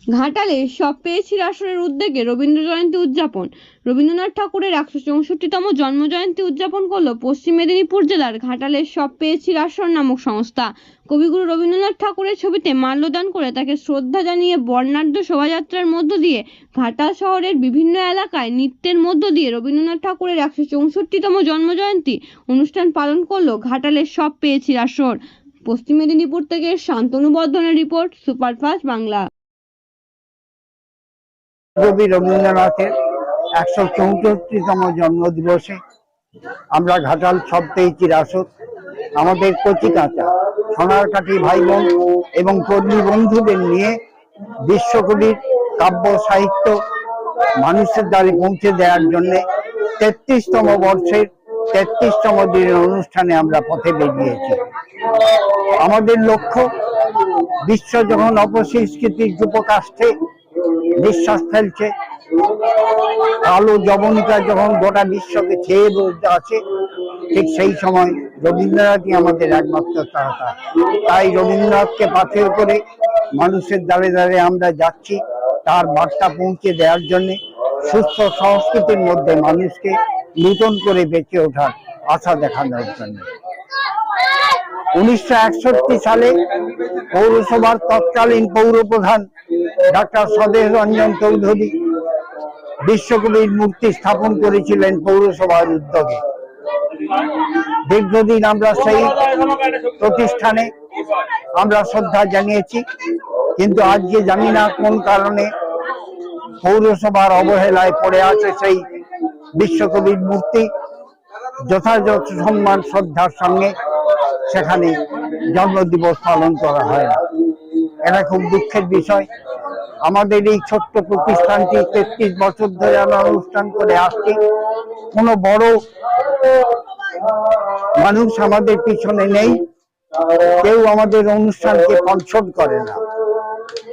ঘাটালে সব পেয়েছি আসরের উদ্যোগে রবীন্দ্র জয়ন্তী উদযাপন। রবীন্দ্রনাথ ঠাকুরের 164তম জন্মজয়ন্তী উদযাপন করল পশ্চিম মেদিনীপুর জেলার ঘাটালের সব পেয়েছি আসর নামক সংস্থা। কবিগুরু রবীন্দ্রনাথ ঠাকুরের ছবিতে মাল্যদান করে তাকে শ্রদ্ধা জানিয়ে বর্ণাঢ্য শোভাযাত্রার মধ্য দিয়ে ঘাটাল শহরের বিভিন্ন এলাকায় নৃত্যের মধ্য দিয়ে রবীন্দ্রনাথ ঠাকুরের 164তম জন্মজয়ন্তী অনুষ্ঠান পালন করল ঘাটালের সব পেয়েছি আসর। পশ্চিম মেদিনীপুর থেকে শান্তনু বর্ধনের রিপোর্ট, সুপারফাস্ট বাংলা। কবি রবীন্দ্রনাথের 164তম জন্মদিবসে আমরা ঘাটাল সব পেয়েছি আসর আমাদের কচি কাঁচা সোনারকাঠি ভাই বোন এবং কর্মী বন্ধুদের নিয়ে বিশ্বকবির কাব্য সাহিত্য মানুষের দ্বারে পৌঁছে দেওয়ার জন্য 33তম বর্ষের 33তম দিনের অনুষ্ঠানে আমরা পথে বেরিয়েছি। আমাদের লক্ষ্য বিশ্ব যখন অপসংস্কৃতির যুবকাষ্ঠে নিঃশ্বাস ফেলছে, আলো যবনিকা যখন গোটা বিশ্বকে ছেয়ে বলতে আছে, ঠিক সেই সময় রবীন্দ্রনাথই আমাদের একমাত্র তারকা। তাই রবীন্দ্রনাথকে পাথেয় করে মানুষের দ্বারে দ্বারে আমরা যাচ্ছি তার বার্তা পৌঁছে দেওয়ার জন্য, সুস্থ সংস্কৃতির মধ্যে মানুষকে নূতন করে বেঁচে ওঠার আশা দেখানোর জন্য। 1961 সালে পৌরসভার তৎকালীন পৌরপ্রধান ডাক্তার স্বদেশ রঞ্জন চৌধুরী বিশ্বকবির মূর্তি স্থাপন করেছিলেন পৌরসভার উদ্যোগে। দীর্ঘদিন আমরা সেই প্রতিষ্ঠানে আমরা শ্রদ্ধা জানিয়েছি, কিন্তু আজকে জানি না কোন কারণে পৌরসভার অবহেলায় পড়ে আছে সেই বিশ্বকবির মূর্তি। যথাযথ সম্মান শ্রদ্ধার সঙ্গে সেখানে জন্মদিবস পালন করা হয় না। এটা খুব দুঃখের বিষয়। আমাদের এই ছোট্ট প্রতিষ্ঠানটি 33 বছর ধরে আমরা অনুষ্ঠান করে আসছি। কোনো বড় মানুষ আমাদের পিছনে নেই, কেউ আমাদের অনুষ্ঠানকে কন্ট্রোল করে না।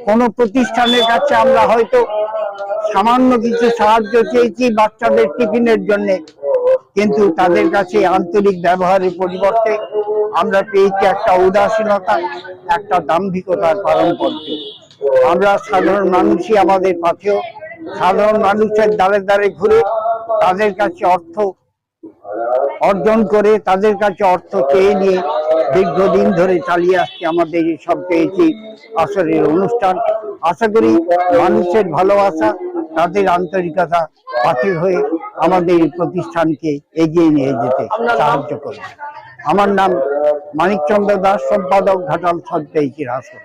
কোনো প্রতিষ্ঠানের কাছে আমরা হয়তো সামান্য কিছু সাহায্য চেয়েছি বাচ্চাদের টিফিনের জন্য, কিন্তু তাদের কাছে আন্তরিক ব্যবহারের পরিবর্তে আমরা পেয়েছি একটা উদাসীনতা, একটা দাম্ভিকতার পারম্পর্য। আমরা সাধারণ মানুষই আমাদের পাথেয়, সাধারণ মানুষের দ্বারে দ্বারে ঘুরে তাদের কাছে অর্থ অর্জন করে, তাদের কাছে অর্থ চেয়ে নিয়ে দীর্ঘদিন ধরে চালিয়ে আসছে আমাদের এই সব পেয়েছি আসরের অনুষ্ঠান। আশা করি মানুষের ভালোবাসা, তাদের আন্তরিকতা পাথেয় হয়ে আমাদের এই প্রতিষ্ঠানকে এগিয়ে নিয়ে যেতে সাহায্য করবে। আমার নাম মানিকচন্দ্র দাস, সম্পাদক, ঘাটাল সব পেয়েছি আসর।